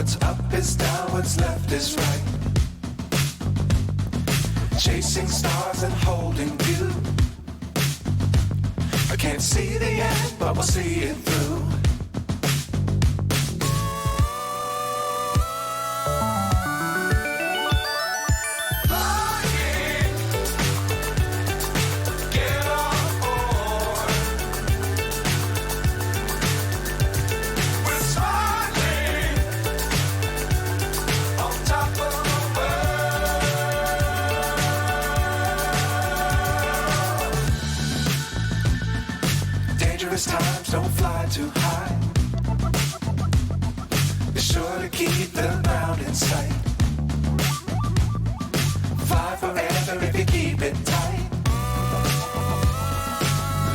What's up is down, what's left is right. Chasing stars and holding you. I can't see the end, but we'll see it through. Times don't fly too high. Be sure to keep the ground in sight. Fly forever if you keep it tight.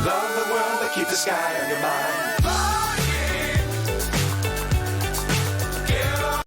Love the world, but keep the sky on your mind.